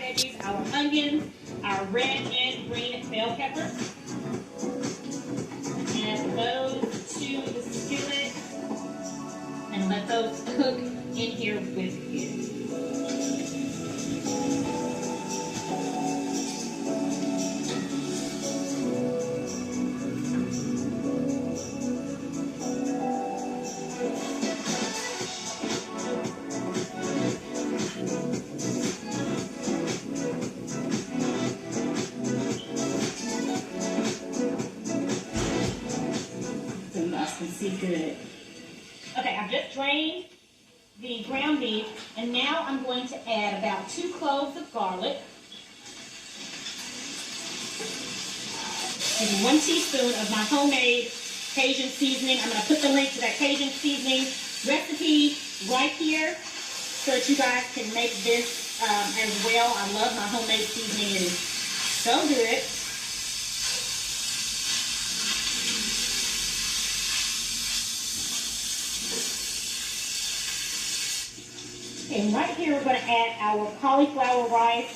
veggies, our onions, our red and green bell peppers. Add those to the skillet and let those cook in here with you. Good. Okay, I've just drained the ground beef, and now I'm going to add about 2 cloves of garlic, and 1 teaspoon of my homemade Cajun seasoning. I'm going to put the link to that Cajun seasoning recipe right here so that you guys can make this as well. I love my homemade seasoning. It is so good. And right here, we're going to add our cauliflower rice.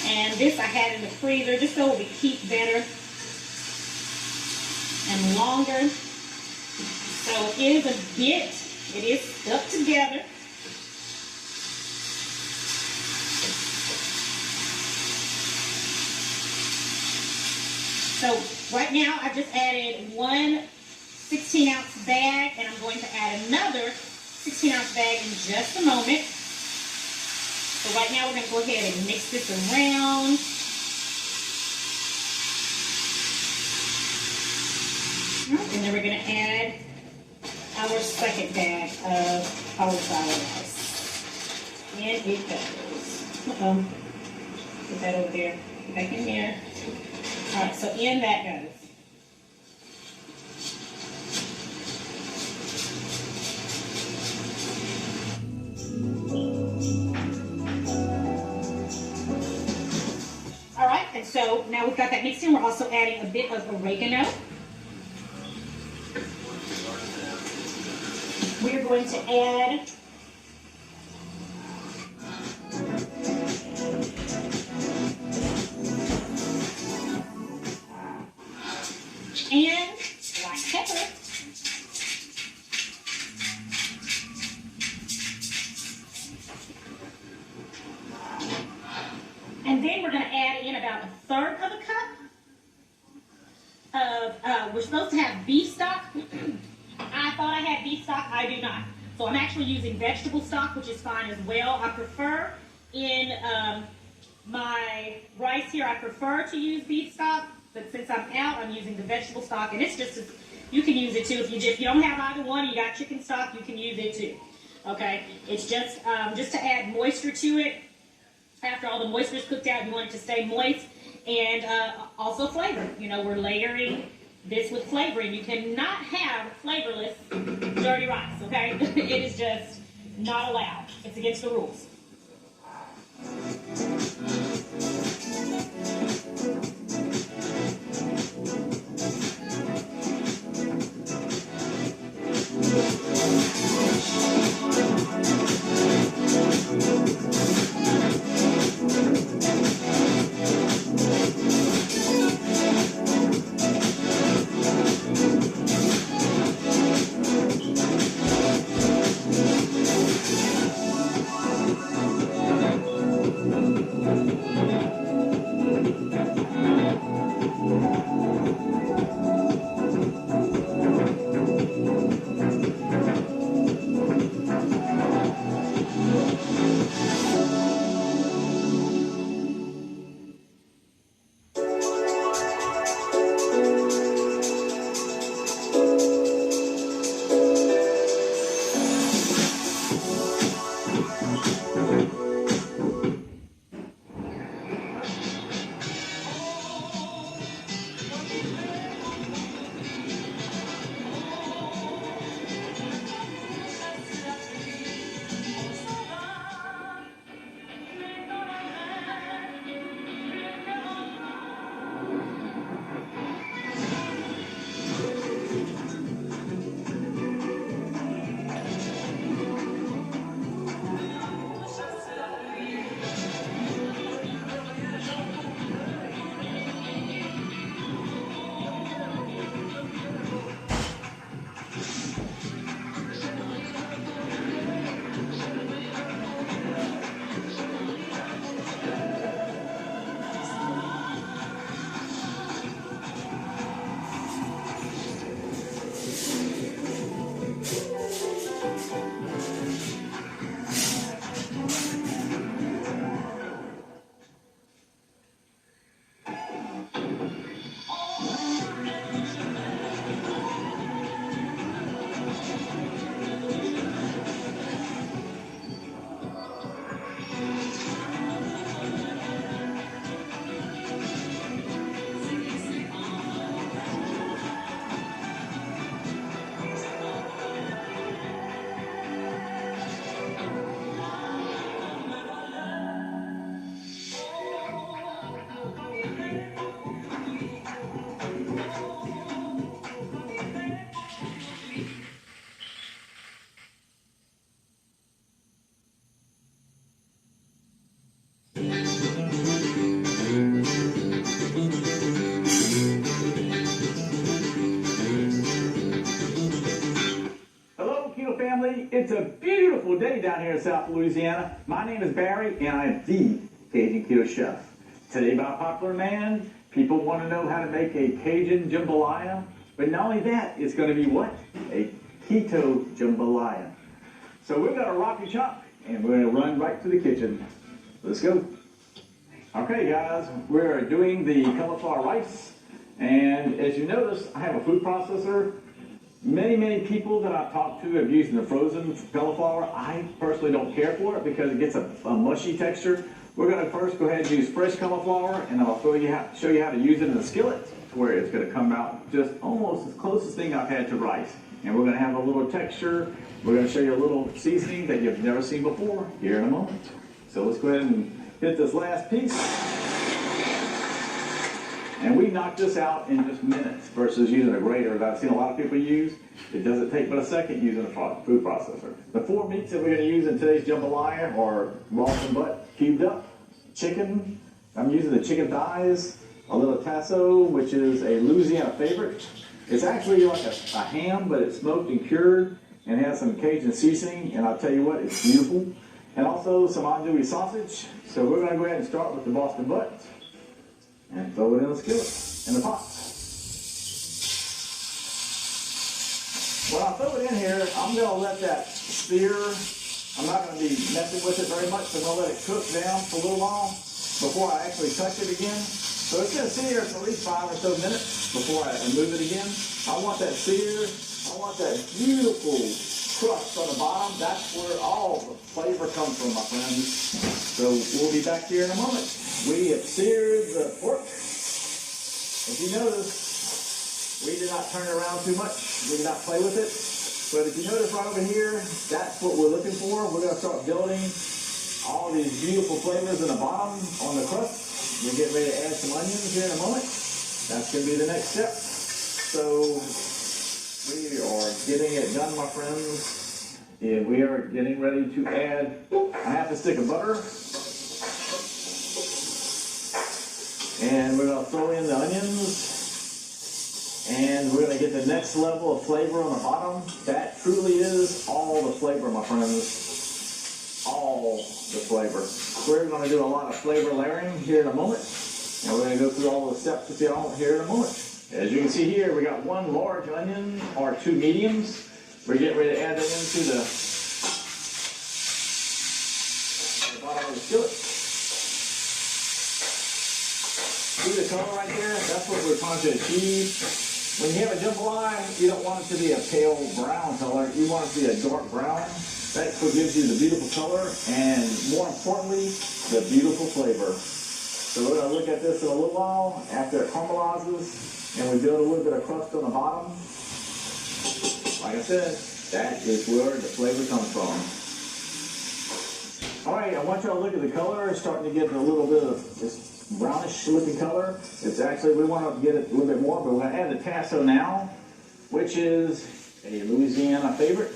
And this I had in the freezer just so it would keep better and longer. So it is stuck together. So right now, I've just added 1 16-ounce bag, and I'm going to add another 16-ounce bag in just a moment. So right now we're going to go ahead and mix this around. And then we're going to add our second bag of cauliflower rice. And it goes. Uh-oh. Put that over there. Back in there. All right, so in that goes. And so now we've got that mixed in. We're also adding a bit of oregano. We're going to add and black pepper. And then we're going to add in about 1/3 of a cup of, we're supposed to have beef stock. I thought I had beef stock. I do not. So I'm actually using vegetable stock, which is fine as well. I prefer in my rice here, I prefer to use beef stock. But since I'm out, I'm using the vegetable stock. And it's just, you can use it too. If you don't have either one, you got chicken stock, you can use it too. Okay? It's just to add moisture to it. After all the moisture is cooked out, you want it to stay moist, and also flavor. You know, we're layering this with flavoring. You cannot have flavorless dirty rice, okay? It is just not allowed. It's against the rules. down here in South Louisiana. My name is Barry, and I am the Cajun Keto Chef. Today, by popular demand, people want to know how to make a Cajun jambalaya. But not only that, it's going to be what? A keto jambalaya. So we've got a rocky chop, and we're going to run right to the kitchen. Let's go. Okay, guys, we're doing the cauliflower rice. And as you notice, I have a food processor. Many people that I've talked to have used the frozen cauliflower. I personally don't care for it because it gets a mushy texture. We're going to first go ahead and use fresh cauliflower, and I'll show you how to use it in the skillet where it's going to come out just almost as closest thing I've had to rice. And we're going to have a little texture. We're going to show you a little seasoning that you've never seen before here in a moment. So let's go ahead and hit this last piece. And we knock this out in just minutes versus using a grater that I've seen a lot of people use. It doesn't take but a second using a food processor. The 4 meats that we're going to use in today's jambalaya are Boston butt cubed up, chicken. I'm using the chicken thighs, a little tasso, which is a Louisiana favorite. It's actually like a ham, but it's smoked and cured and has some Cajun seasoning. And I'll tell you what, it's beautiful. And also some andouille sausage. So we're going to go ahead and start with the Boston butt. And throw it in the skillet, in the pot. When I throw it in here, I'm going to let that sear. I'm not going to be messing with it very much, so I'm going to let it cook down for a little while before I actually touch it again. So it's going to sear for at least 5 or so minutes before I move it again. I want that sear. I want that beautiful crust on the bottom. That's where all the flavor comes from, my friends. So we'll be back here in a moment. We have seared the pork. If you notice, we did not turn it around too much. We did not play with it. But if you notice right over here, that's what we're looking for. We're going to start building all these beautiful flavors in the bottom on the crust. We're getting ready to add some onions here in a moment. That's going to be the next step. So we are getting it done, my friends. And we are getting ready to add a half a stick of butter. And we're going to throw in the onions. And we're going to get the next level of flavor on the bottom. That truly is all the flavor, my friends. All the flavor. We're going to do a lot of flavor layering here in a moment. And we're going to go through all the steps with y'all here in a moment. As you can see here, we got 1 large onion or 2 mediums. We're getting ready to add that into the bottom of the skillet. See the color right there? That's what we're trying to achieve. When you have a jambalaya, you don't want it to be a pale brown color. You want it to be a dark brown. That's what gives you the beautiful color and, more importantly, the beautiful flavor. So we're going to look at this in a little while after it caramelizes and we build a little bit of crust on the bottom. Like I said, that is where the flavor comes from. All right, I want y'all to look at the color. It's starting to get a little bit of this brownish looking color. It's actually, we want to get it a little bit more, but we're going to add the tasso now, which is a Louisiana favorite.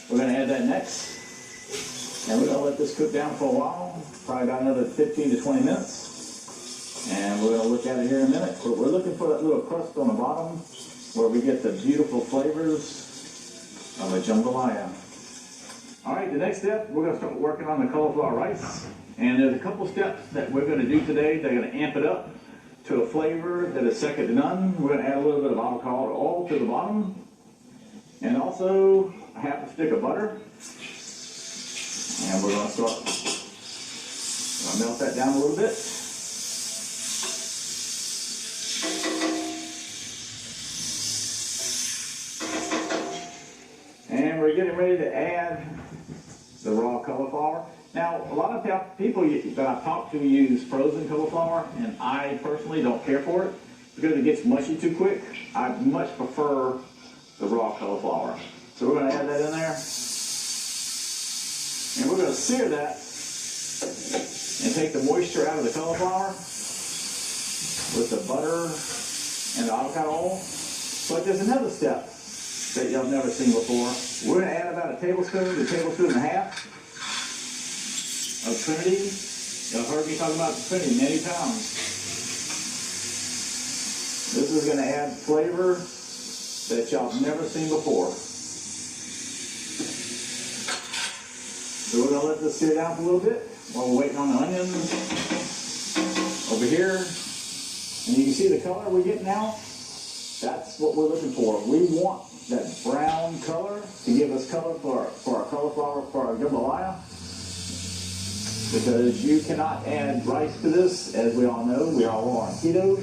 We're going to add that next. And we're going to let this cook down for a while, probably about another 15 to 20 minutes. And we're going to look at it here in a minute. But we're looking for that little crust on the bottom where we get the beautiful flavors of a jambalaya. All right, the next step, we're going to start working on the cauliflower rice. And there's a couple steps that we're going to do today. They're going to amp it up to a flavor that is second to none. We're going to add a little bit of avocado oil to the bottom. And also a half a stick of butter. And we're going to start, melt that down a little bit. And we're getting ready to add the raw cauliflower. Now, a lot of people that I've talked to use frozen cauliflower, and I personally don't care for it because it gets mushy too quick. I much prefer the raw cauliflower. So we're going to add that in there. And we're going to sear that and take the moisture out of the cauliflower with the butter and the avocado oil. But there's another step that y'all never seen before. We're going to add about a tablespoon to a tablespoon and a half of Trinity. Y'all heard me talk about the Trinity many times. This is going to add flavor that y'all have never seen before. So we're gonna let this sit down for a little bit while we're waiting on the onions over here. And you can see the color we're getting now. That's what we're looking for. We want that brown color to give us color for our cauliflower, for our jambalaya. Because you cannot add rice to this, as we all know. We all are on keto.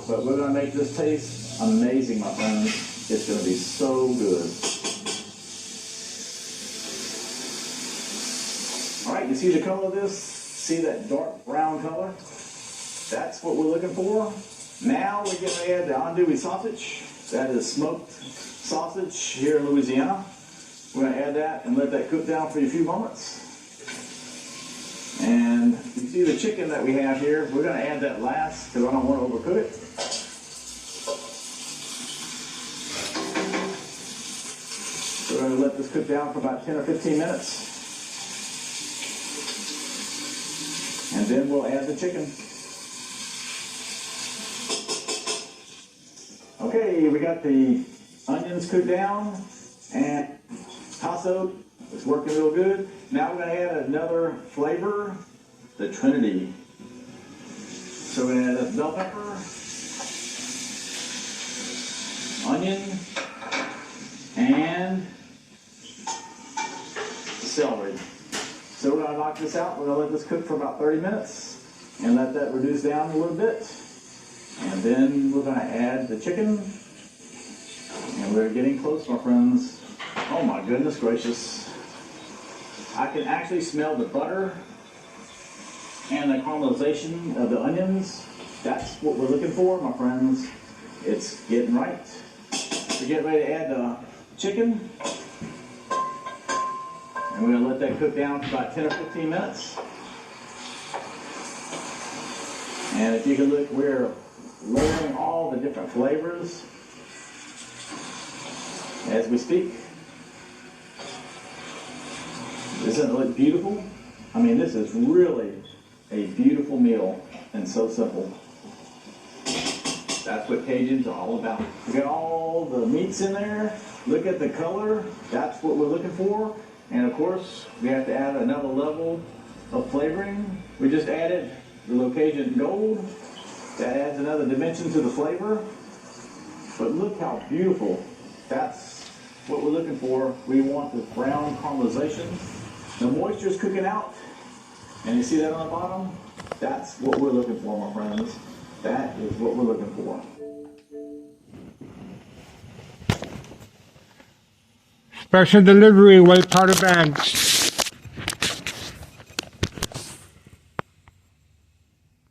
But we're gonna make this taste amazing, my friends. It's gonna be so good. All right, you see the color of this? See that dark brown color? That's what we're looking for. Now we're getting ready to add the andouille sausage. That is smoked sausage here in Louisiana. We're gonna add that and let that cook down for a few moments. And you see the chicken that we have here. We're gonna add that last because I don't want to overcook it. We're gonna let this cook down for about 10 or 15 minutes. And then we'll add the chicken. Okay, we got the onions cooked down and tassoed. It's working real good. Now we're going to add another flavor, the Trinity. So we're going to add bell pepper, onion, and celery. So we're going to knock this out. We're going to let this cook for about 30 minutes and let that reduce down a little bit. And then we're going to add the chicken. And we're getting close, my friends. Oh my goodness gracious. I can actually smell the butter and the caramelization of the onions. That's what we're looking for, my friends. It's getting right. We're getting ready to add the chicken. And we're going to let that cook down for about 10 or 15 minutes. And if you can look, we're layering all the different flavors as we speak. Doesn't it look beautiful? I mean, this is really a beautiful meal and so simple. That's what Cajuns are all about. We got all the meats in there. Look at the color. That's what we're looking for. And of course, we have to add another level of flavoring. We just added the Cajun Gold. That adds another dimension to the flavor. But look how beautiful. That's what we're looking for. We want this brown caramelization. The moisture is cooking out. And you see that on the bottom? That's what we're looking for, my friends. That is what we're looking for. Special delivery, white powder bags.